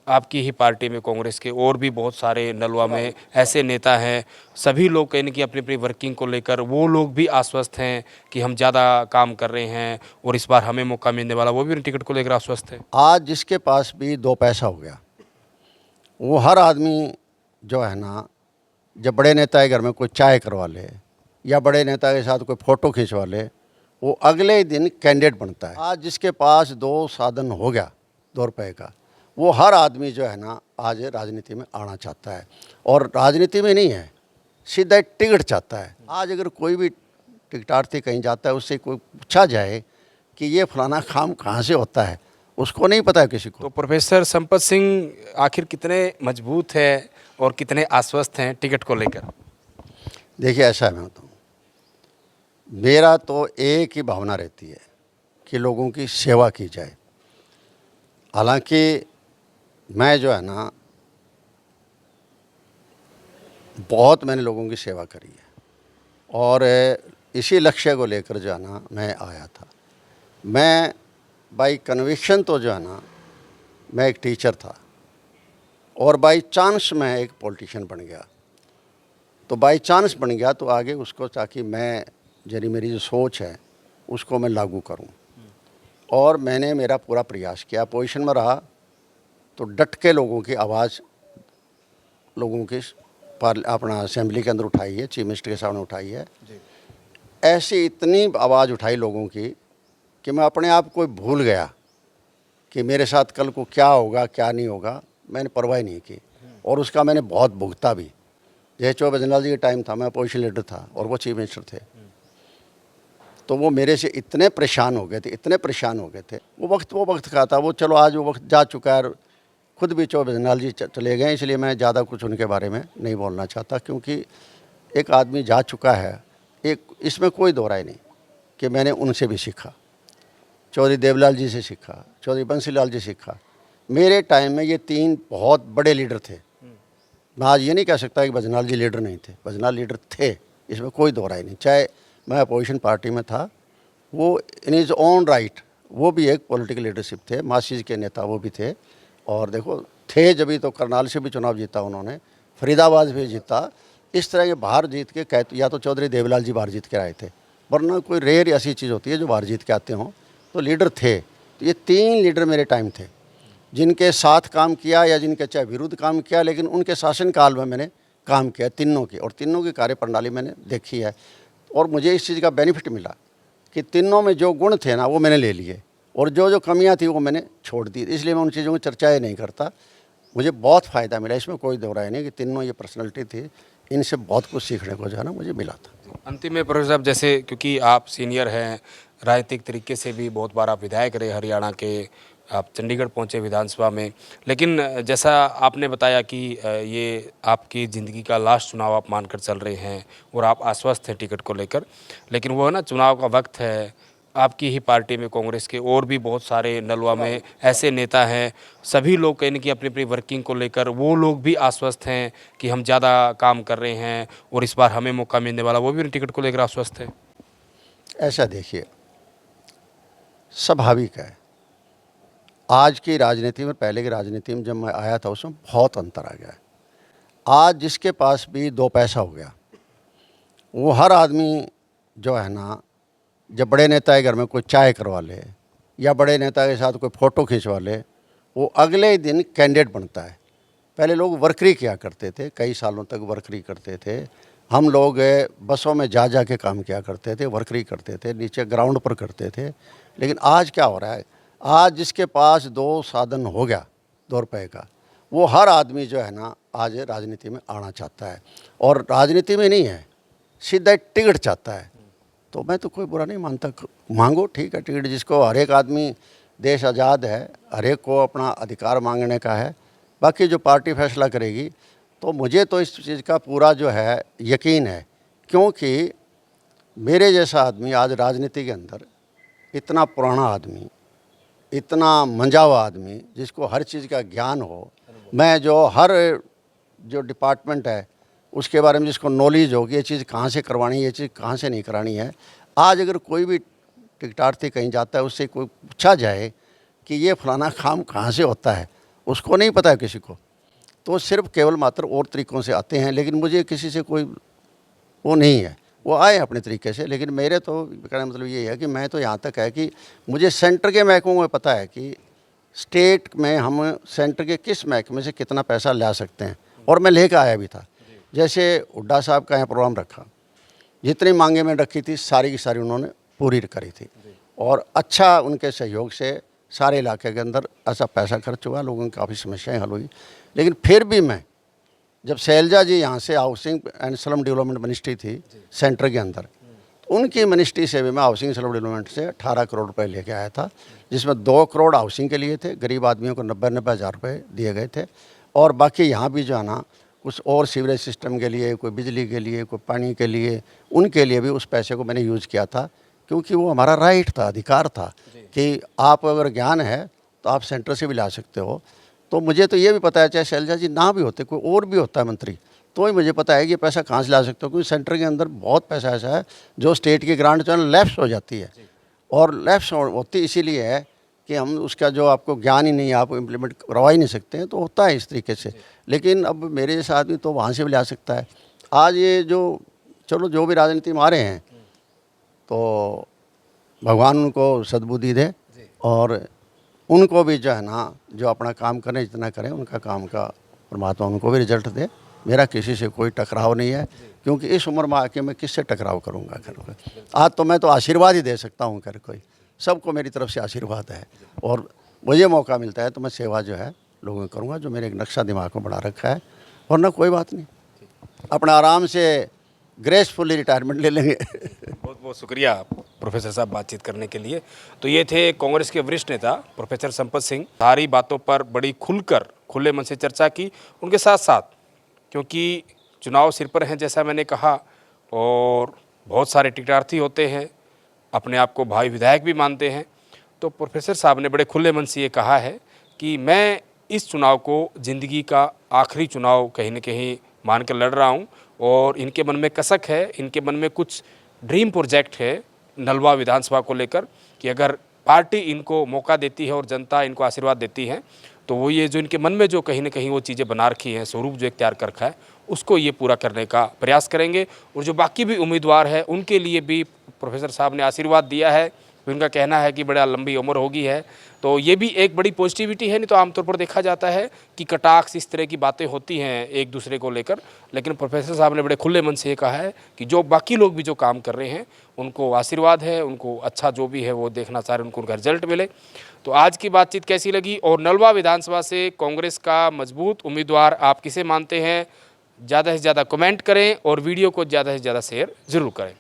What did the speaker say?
आपकी ही पार्टी में कांग्रेस के और भी बहुत सारे नलवा में ऐसे नेता हैं, सभी लोग कहीं न कहीं अपनी-अपनी वर्किंग को लेकर वो लोग भी आश्वस्त हैं कि हम ज़्यादा काम कर रहे हैं और इस बार हमें मौका मिलने वाला, वो भी टिकट को लेकर आश्वस्त हैं। आज जिसके पास भी दो पैसा हो गया, वो हर आदमी जो है ना, जब बड़े नेता के घर में कोई चाय करवा ले या बड़े नेता के साथ कोई फ़ोटो खिंचवा ले, वो अगले ही दिन कैंडिडेट बनता है। आज जिसके पास दो साधन हो गया 2 रुपए का, वो हर आदमी जो है ना आज राजनीति में आना चाहता है। और राजनीति में नहीं है, सीधा टिकट चाहता है। आज अगर कोई भी टिकटार्थी कहीं जाता है, उससे कोई पूछा जाए कि ये फलाना काम कहाँ से होता है, उसको नहीं पता है किसी को। तो प्रोफेसर संपत सिंह आखिर कितने मजबूत हैं और कितने आश्वस्त हैं टिकट को लेकर? देखिए, ऐसा है, मैं बताऊँ, मेरा तो एक ही भावना रहती है कि लोगों की सेवा की जाए। हालांकि मैं जो है ना, बहुत मैंने लोगों की सेवा करी है और इसी लक्ष्य को लेकर जो है ना मैं आया था। मैं बाई कन्विक्शन तो जो है ना, मैं एक टीचर था और बाई चांस मैं एक पॉलिटिशियन बन गया। तो बाई चांस बन गया तो आगे उसको, ताकि मैं जरी मेरी जो सोच है उसको मैं लागू करूं, और मैंने मेरा पूरा प्रयास किया। पोजीशन में रहा तो डट के लोगों की आवाज़, लोगों की अपना असेंबली के अंदर उठाई है, चीफ मिनिस्टर के सामने उठाई है। ऐसी इतनी आवाज़ उठाई लोगों की कि मैं अपने आप को भूल गया कि मेरे साथ कल को क्या होगा क्या नहीं होगा, मैंने परवाह नहीं की। और उसका मैंने बहुत भुगता भी। जैसे चौबे जनरल जी के टाइम था, मैं अपोजिशन लीडर था और वो चीफ मिनिस्टर थे, तो वो मेरे से इतने परेशान हो गए थे, इतने परेशान हो गए थे। वो वक्त का था, वो चलो आज वो वक्त जा चुका है। खुद भी चौबे जनरल जी चले गए, इसलिए मैं ज़्यादा कुछ उनके बारे में नहीं बोलना चाहता, क्योंकि एक आदमी जा चुका है, एक इसमें कोई दो राय नहीं कि मैंने उनसे भी सीखा, चौधरी देवलाल जी से सीखा, चौधरी बंसीलाल जी सीखा। मेरे टाइम में ये 3 बहुत बड़े लीडर थे। मैं आज ये नहीं कह सकता कि भजनाल जी लीडर नहीं थे, भजनाल लीडर थे, इसमें कोई दो राय नहीं। चाहे मैं अपोजिशन पार्टी में था, वो इन इज़ ओन राइट, वो भी एक पॉलिटिकल लीडरशिप थे, मार्क्सिस्ट के नेता वो भी थे। और देखो थे, जब भी तो करनाल से भी चुनाव जीता उन्होंने, फरीदाबाद भी जीता। इस तरह के बाहर जीत के कहते, या तो चौधरी देवलाल जी बाहर जीत के आए थे, वरना कोई रेयर ऐसी चीज़ होती है जो बाहर जीत के आते हों, तो लीडर थे। तो ये 3 लीडर मेरे टाइम थे जिनके साथ काम किया या जिनके चाहे विरुद्ध काम किया, लेकिन उनके शासनकाल में मैंने काम किया तीनों की, और तीनों की कार्यप्रणाली मैंने देखी है। और मुझे इस चीज़ का बेनिफिट मिला कि तीनों में जो गुण थे ना वो मैंने ले लिए, और जो जो कमियां थी वो मैंने छोड़ दी। इसलिए मैं उन चीज़ों की चर्चाएँ नहीं करता। मुझे बहुत फ़ायदा मिला, इसमें कोई दो राय नहीं कि तीनों ये पर्सनैलिटी थी, इनसे बहुत कुछ सीखने को जो है ना मुझे मिला था। अंतिम में प्रोफेसर साहब, जैसे क्योंकि आप सीनियर हैं, राजनीतिक तरीके से भी बहुत बार आप विधायक रहे हरियाणा के, आप चंडीगढ़ पहुंचे विधानसभा में, लेकिन जैसा आपने बताया कि ये आपकी ज़िंदगी का लास्ट चुनाव आप मानकर चल रहे हैं और आप आश्वस्त हैं टिकट को लेकर, लेकिन वो है ना, चुनाव का वक्त है। आपकी ही पार्टी में कांग्रेस के और भी बहुत सारे नलवा में ऐसे नेता हैं, सभी लोग कहीं न कहीं अपनी-अपनी वर्किंग को लेकर वो लोग भी आश्वस्त हैं कि हम ज़्यादा काम कर रहे हैं और इस बार हमें मौका मिलने वाला, वो भी टिकट को लेकर आश्वस्त हैं। ऐसा देखिए, स्वाभाविक है, आज की राजनीति में पहले की राजनीति में जब मैं आया था उसमें बहुत अंतर आ गया है। आज जिसके पास भी दो पैसा हो गया, वो हर आदमी जो है ना, जब बड़े नेता के घर में कोई चाय करवा ले या बड़े नेता के साथ कोई फ़ोटो खिंचवा ले, वो अगले ही दिन कैंडिडेट बनता है। पहले लोग वर्करी किया करते थे, कई सालों तक वर्करी करते थे। हम लोग बसों में जा के काम किया करते थे, वर्करी करते थे, नीचे ग्राउंड पर करते थे। लेकिन आज क्या हो रहा है, आज जिसके पास दो साधन हो गया 2 रुपए का, वो हर आदमी जो है ना आज राजनीति में आना चाहता है। और राजनीति में नहीं है, सीधा टिकट चाहता है। तो मैं तो कोई बुरा नहीं मानता, मांगो, ठीक है टिकट, जिसको, हर एक आदमी, देश आज़ाद है, हर एक को अपना अधिकार मांगने का है। बाकी जो पार्टी फैसला करेगी। तो मुझे तो इस चीज़ का पूरा जो है यकीन है, क्योंकि मेरे जैसा आदमी आज राजनीति के अंदर, इतना पुराना आदमी, इतना मंझा हुआ आदमी, जिसको हर चीज़ का ज्ञान हो, मैं जो हर जो डिपार्टमेंट है उसके बारे में जिसको नॉलेज हो कि ये चीज़ कहाँ से करवानी है, ये चीज़ कहाँ से नहीं करानी है। आज अगर कोई भी टिकटार्थी कहीं जाता है, उससे कोई पूछा जाए कि ये फलाना काम कहाँ से होता है, उसको नहीं पता है किसी को, तो सिर्फ केवल मात्र और तरीक़ों से आते हैं। लेकिन मुझे किसी से कोई वो नहीं है, वो आए अपने तरीके से। लेकिन मेरे तो कहने का मतलब ये है कि मैं तो यहाँ तक है कि मुझे सेंटर के महकमों में पता है कि स्टेट में हम सेंटर के किस महकमे से कितना पैसा ला सकते हैं, और मैं लेकर आया भी था। जैसे हुड्डा साहब का यहाँ प्रोग्राम रखा, जितनी मांगे में रखी थी सारी की सारी उन्होंने पूरी करी थी, और अच्छा उनके सहयोग से सारे इलाके के अंदर ऐसा पैसा खर्च हुआ, लोगों की काफ़ी समस्याएं हल हुई। लेकिन फिर भी मैं, जब शैलजा जी यहाँ से housing and slum development ministry थी सेंटर के अंदर, उनकी मिनिस्ट्री से भी मैं हाउसिंग स्लम डेवलपमेंट से 18 करोड़ रुपए लेके आया था, जिसमें 2 करोड़ हाउसिंग के लिए थे, गरीब आदमियों को 90-90 हज़ार रुपये दिए गए थे, और बाकी यहाँ भी जो है ना कुछ और सीवरेज सिस्टम के लिए, कोई बिजली के लिए, कोई पानी के लिए, उनके लिए भी उस पैसे को मैंने यूज़ किया था, क्योंकि वो हमारा राइट था, अधिकार था कि आप अगर ज्ञान है तो आप सेंटर से भी ला सकते हो। तो मुझे तो ये भी पता है, चाहे शैलजा जी ना भी होते, कोई और भी होता है मंत्री, तो ही मुझे पता है कि पैसा कहाँ से ला सकते हो, क्योंकि सेंटर के अंदर बहुत पैसा ऐसा है जो स्टेट की ग्रांट जो है लैप्स हो जाती है, और लैप्स होती इसीलिए है कि हम उसका जो आपको ज्ञान ही नहीं है, आप इम्प्लीमेंट करवा ही नहीं सकते हैं, तो होता है इस तरीके से। लेकिन अब मेरे जैसा आदमी तो वहाँ से भी ला सकता है। आज ये जो चलो जो भी राजनीति में आ रहे हैं, तो भगवान उनको सद्बुद्धि दे, और उनको भी जो है ना, जो अपना काम करें, जितना करें, उनका काम का परमात्मा उनको भी रिजल्ट दे। मेरा किसी से कोई टकराव नहीं है, क्योंकि इस उम्र में आके मैं किससे टकराव करूँगा। कर आज तो मैं तो आशीर्वाद ही दे सकता हूँ, कर कोई सबको मेरी तरफ से आशीर्वाद है, और मुझे मौका मिलता है तो मैं सेवा जो है लोगों को करूँगा, जो मेरे एक नक्शा दिमाग में बना रखा है। वरना कोई बात नहीं, अपना आराम से ग्रेसफुली रिटायरमेंट ले लेंगे। बहुत बहुत शुक्रिया प्रोफेसर साहब बातचीत करने के लिए। तो ये थे कांग्रेस के वरिष्ठ नेता प्रोफेसर संपत सिंह। सारी बातों पर बड़ी खुलकर खुले मन से चर्चा की। उनके साथ साथ, क्योंकि चुनाव सिर पर हैं जैसा मैंने कहा, और बहुत सारे टिकटार्थी होते हैं, अपने आप को भाई विधायक भी मानते हैं, तो प्रोफेसर साहब ने बड़े खुले मन से ये कहा है कि मैं इस चुनाव को ज़िंदगी का आखिरी चुनाव कहीं न कहीं मान कर लड़ रहा हूँ, और इनके मन में कसक है, इनके मन में कुछ ड्रीम प्रोजेक्ट है नलवा विधानसभा को लेकर, कि अगर पार्टी इनको मौका देती है और जनता इनको आशीर्वाद देती है, तो वो ये जो इनके मन में जो कहीं ना कहीं वो चीज़ें बना रखी हैं, स्वरूप जो एक तैयार कर रखा है, उसको ये पूरा करने का प्रयास करेंगे। और जो बाकी भी उम्मीदवार है उनके लिए भी प्रोफेसर साहब ने आशीर्वाद दिया है। उनका कहना है कि बड़ा लंबी उम्र होगी है, तो ये भी एक बड़ी पॉजिटिविटी है। नहीं तो आमतौर पर देखा जाता है कि कटाक्ष, इस तरह की बातें होती हैं एक दूसरे को लेकर, लेकिन प्रोफेसर साहब ने बड़े खुले मन से ये कहा है कि जो बाकी लोग भी जो काम कर रहे हैं उनको आशीर्वाद है, उनको अच्छा जो भी है वो देखना चाह रहे हैं, उनको उनका रिजल्ट मिले। तो आज की बातचीत कैसी लगी, और नलवा विधानसभा से कांग्रेस का मजबूत उम्मीदवार आप किसे मानते हैं, ज़्यादा से ज़्यादा कमेंट करें और वीडियो को ज़्यादा से ज़्यादा शेयर ज़रूर करें।